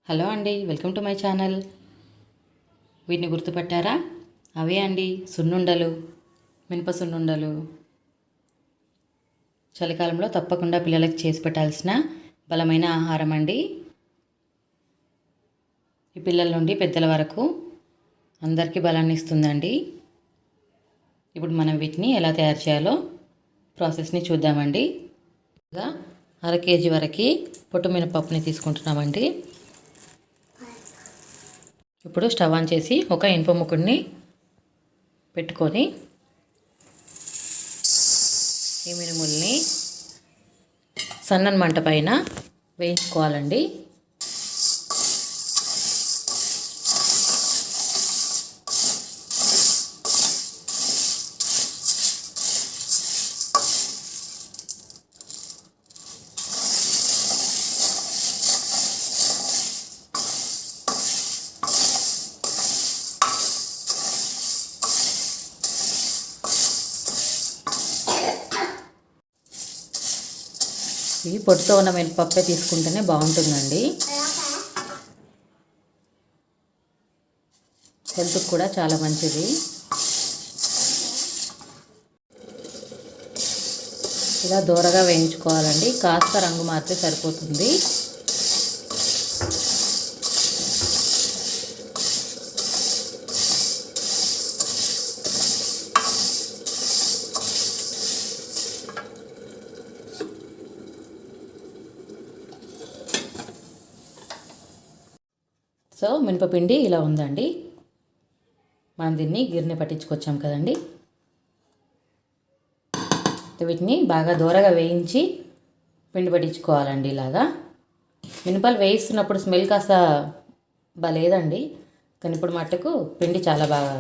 Hello అండి, welcome to my channel. వీటిని గుర్తుపట్టారా? అవే అండి సున్నుండలు, మినప సున్నుండలు. చలికాలంలో తప్పకుండా పిల్లలకి చేసి పెట్టాల్సిన బలమైన ఆహారం అండి. ఈ పిల్లల నుండి పెద్దల వరకు అందరికీ బలాన్ని ఇస్తుందండి. ఇప్పుడు మనం వీటిని ఎలా తయారు చేయాలో ప్రాసెస్ని చూద్దామండి. ఇంకా 1/2 కేజీ వరకు పొట్టు మినపప్పుని తీసుకుంటున్నామండి. ఇప్పుడు స్టవ్ ఆన్ చేసి ఒక ఇనుప ముకుడిని పెట్టుకొని ఈ మినుముల్ని సన్నని మంట పైన వేయించుకోవాలండి. ఇవి పొట్టుతో ఉన్న మినపప్పే తీసుకుంటేనే బాగుంటుందండి. హెల్త్కి కూడా చాలా మంచిది. ఇలా దూరగా వేయించుకోవాలండి. కాస్త రంగు మారితే సరిపోతుంది. సో మినపపిండి ఇలా ఉందండి. మనం దీన్ని గిన్నె పట్టించుకొచ్చాం కదండి. వీటిని బాగా దూరగా వేయించి పిండి పట్టించుకోవాలండి. ఇలాగా మినపలు వేయిస్తున్నప్పుడు స్మెల్ కాస్త బాలేదండి, కానీ ఇప్పుడు మట్టుకు పిండి చాలా బాగా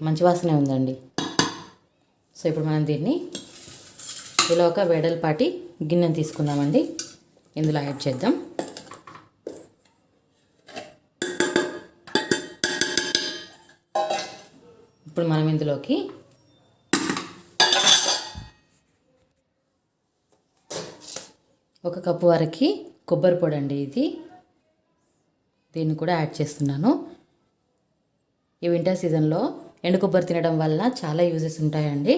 మంచి వాసనే ఉందండి. సో ఇప్పుడు మనం దీన్ని ఇలా ఒక వెడల్పాటి గిన్నెను తీసుకుందామండి. ఇందులో యాడ్ చేద్దాం. ఇప్పుడు మనం ఇందులోకి 1 కప్పు వరకు కొబ్బరి పొడి అండి. దీన్ని కూడా యాడ్ చేస్తున్నాను. ఈ వింటర్ సీజన్లో ఎండు కొబ్బరి తినడం వల్ల చాలా యూజెస్ ఉంటాయండి.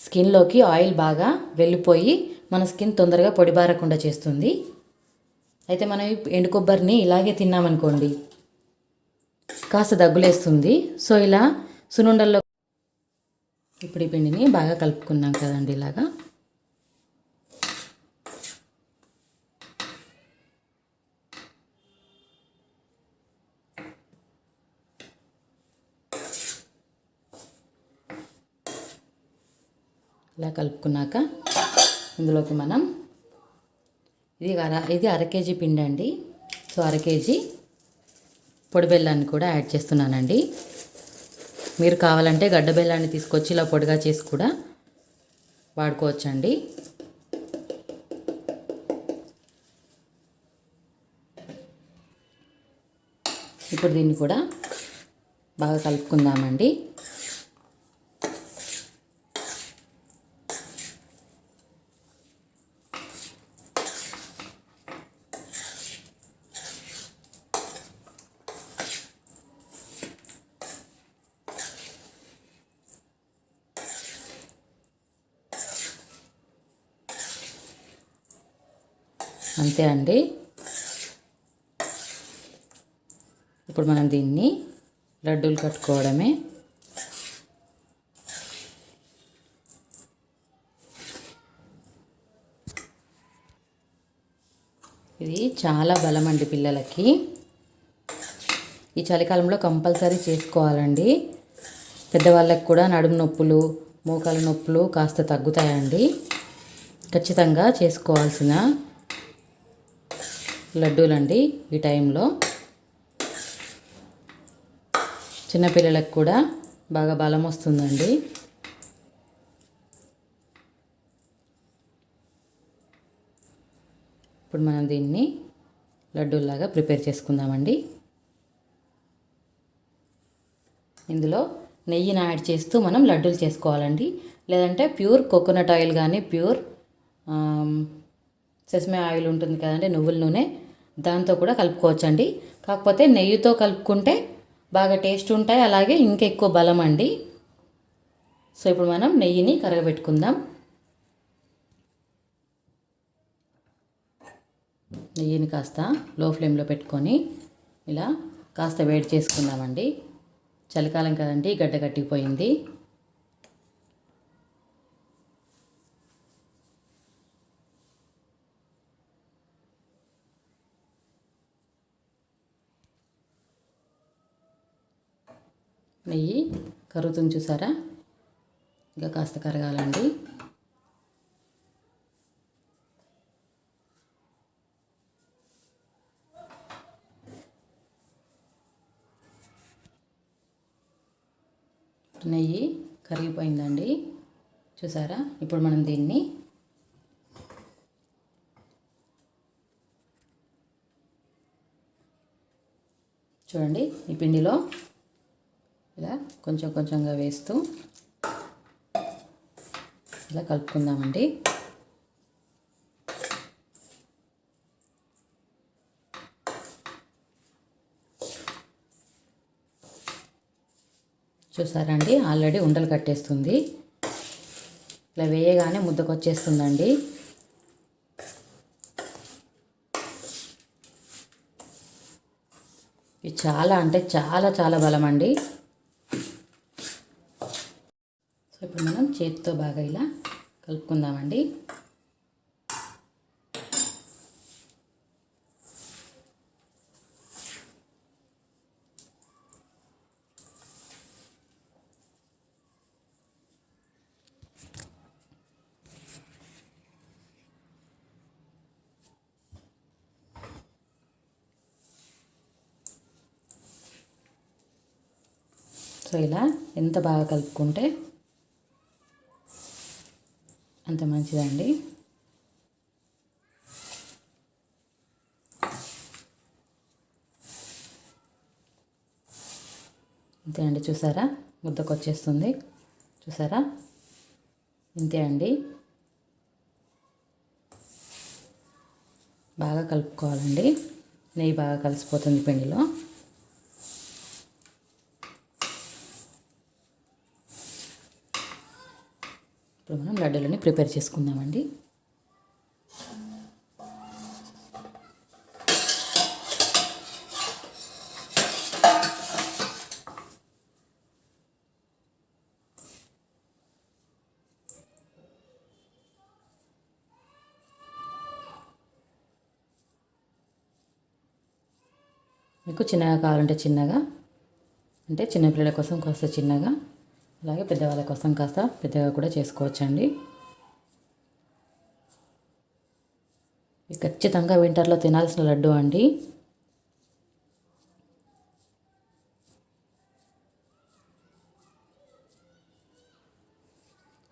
స్కిన్లోకి ఆయిల్ బాగా వెళ్ళిపోయి మన స్కిన్ తొందరగా పొడిబారకుండా చేస్తుంది. అయితే మనం ఎండు కొబ్బరిని ఇలాగే తిన్నామనుకోండి కాస్త దగ్గులేస్తుంది. సో ఇలా సున్నుండల్లో ఇప్పుడు ఈ పిండిని బాగా కలుపుకున్నాం కదండి. ఇలాగా ఇలా కలుపుకున్నాక ఇందులోకి మనం ఇది 1/2 కేజీ పిండి అండి. సో 1/2 కేజీ పొడి బెల్లాన్ని కూడా యాడ్ చేస్తున్నానండి. మీరు కావాలంటే గడ్డ బెల్లాన్ని తీసుకొచ్చి ఇలా పొడిగా చేసి కూడా వాడుకోవచ్చండి. ఇప్పుడు దీన్ని కూడా బాగా కలుపుకుందామండి. అంతే అండి. ఇప్పుడు మనం దీన్ని లడ్డూలు కట్టుకోవడమే. ఇది చాలా బలం అండి పిల్లలకి. ఈ చలికాలంలో కంపల్సరీ చేసుకోవాలండి. పెద్దవాళ్ళకి కూడా నడుము నొప్పులు, మోకాల నొప్పులు కాస్త తగ్గుతాయండి. ఖచ్చితంగా చేసుకోవాల్సిన లడ్డూలండి. ఈ టైంలో చిన్నపిల్లలకు కూడా బాగా బలం వస్తుందండి. ఇప్పుడు మనం దీన్ని లడ్డూలాగా ప్రిపేర్ చేసుకుందామండి. ఇందులో నెయ్యిని యాడ్ చేస్తూ మనం లడ్డూలు చేసుకోవాలండి. లేదంటే ప్యూర్ కోకోనట్ ఆయిల్ కానీ ప్యూర్ సెసమే ఆయిల్ ఉంటుంది కదండి, నువ్వుల నూనె, దాంతో కూడా కలుపుకోవచ్చండి. కాకపోతే నెయ్యితో కలుపుకుంటే బాగా టేస్ట్ ఉంటాయి, అలాగే ఇంకా ఎక్కువ బలం అండి. సో ఇప్పుడు మనం నెయ్యిని కరగబెట్టుకుందాం. నెయ్యిని కాస్త లో ఫ్లేమ్లో పెట్టుకొని ఇలా కాస్త వేడి చేసుకుందామండి. చలికాలం కదండి, గడ్డ కట్టిపోయింది. నెయ్యి కరుగుతుంది చూసారా, ఇంకా కాస్త కరగాలండి. నెయ్యి కరిగిపోయిందండి చూసారా. ఇప్పుడు మనం దీన్ని చూడండి, ఈ పిండిలో ఇలా కొంచెం కొంచెంగా వేస్తూ ఇలా కలుపుకుందామండి. చూసారా అండి, ఆల్రెడీ ఉండలు కట్టేస్తుంది. ఇలా వేయగానే ముద్దకొచ్చేస్తుందండి. ఇది చాలా అంటే చాలా చాలా బలం అండి. సో ఇప్పుడు మనం చేతితో బాగా ఇలా కలుపుకుందామండి. సో ఇలా ఎంత బాగా కలుపుకుంటే అంత మంచిదండి. అంతే అండి, చూసారా ముద్దకొచ్చేస్తుంది చూసారా. ఇంతే అండి, బాగా కలుపుకోవాలండి. నెయ్యి బాగా కలిసిపోతుంది పిండిలో. ఇప్పుడు మనం లడ్డూలని ప్రిపేర్ చేసుకుందామండి. మీకు చిన్నగా కావాలంటే చిన్నగా, అంటే చిన్నపిల్లల కోసం కాస్త చిన్నగా, అలాగే పెద్దవాళ్ళ కోసం కాస్త పెద్దగా కూడా చేసుకోవచ్చండి. ఇది ఖచ్చితంగా వింటర్లో తినాల్సిన లడ్డు అండి.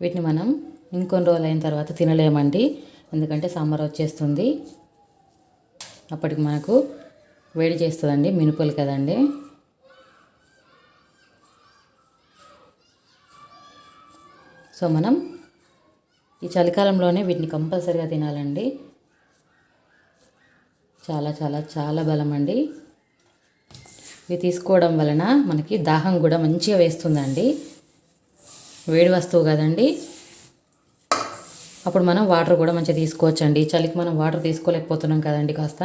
వీటిని మనం ఇంకొన్ని రోజులు అయిన తర్వాత తినలేమండి, ఎందుకంటే సమ్మర్ వచ్చేస్తుంది. అప్పటికి మనకు వేడి చేస్తుందండి, మినుపులు కదండి. సో మనం ఈ చలికాలంలోనే వీటిని కంపల్సరీగా తినాలండి. చాలా చాలా చాలా బలం అండి. ఇవి తీసుకోవడం వలన మనకి దాహం కూడా మంచిగా వేస్తుందండి. వేడి వస్తువు కదండి, అప్పుడు మనం వాటర్ కూడా మంచిగా తీసుకోవచ్చండి. చలికి మనం వాటర్ తీసుకోలేకపోతున్నాం కదండి కాస్త,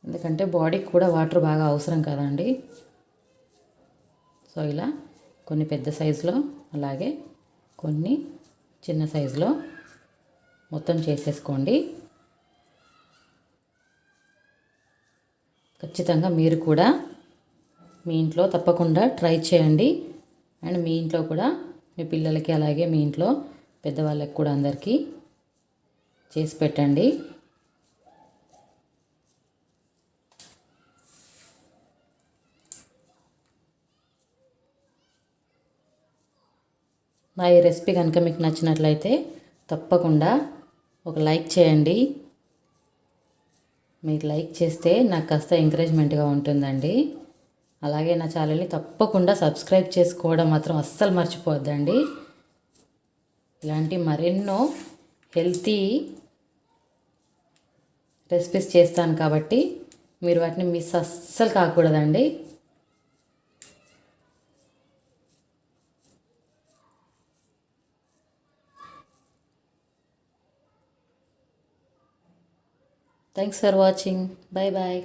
ఎందుకంటే బాడీకి కూడా వాటర్ బాగా అవసరం కదండి. సో ఇలా కొన్ని పెద్ద సైజులో, అలాగే కొన్ని చిన్న సైజులో మొత్తం చేసేసుకోండి. ఖచ్చితంగా మీరు కూడా మీ ఇంట్లో తప్పకుండా ట్రై చేయండి. అండ్ మీ ఇంట్లో కూడా మీ పిల్లలకి, అలాగే మీ ఇంట్లో పెద్దవాళ్ళకి కూడా అందరికీ చేసి పెట్టండి. నా ఈ రెసిపీ కనుక మీకు నచ్చినట్లయితే తప్పకుండా ఒక లైక్ చేయండి. మీరు లైక్ చేస్తే నాకు కాస్త ఎంకరేజ్మెంట్గా ఉంటుందండి. అలాగే నా ఛానల్ని తప్పకుండా సబ్స్క్రైబ్ చేసుకోవడం మాత్రం అస్సలు మర్చిపోవద్దండి. ఇలాంటి మరెన్నో హెల్తీ రెసిపీస్ చేస్తాను కాబట్టి మీరు వాటిని మిస్ అస్సలు కాకూడదండి. Thanks for watching. Bye bye.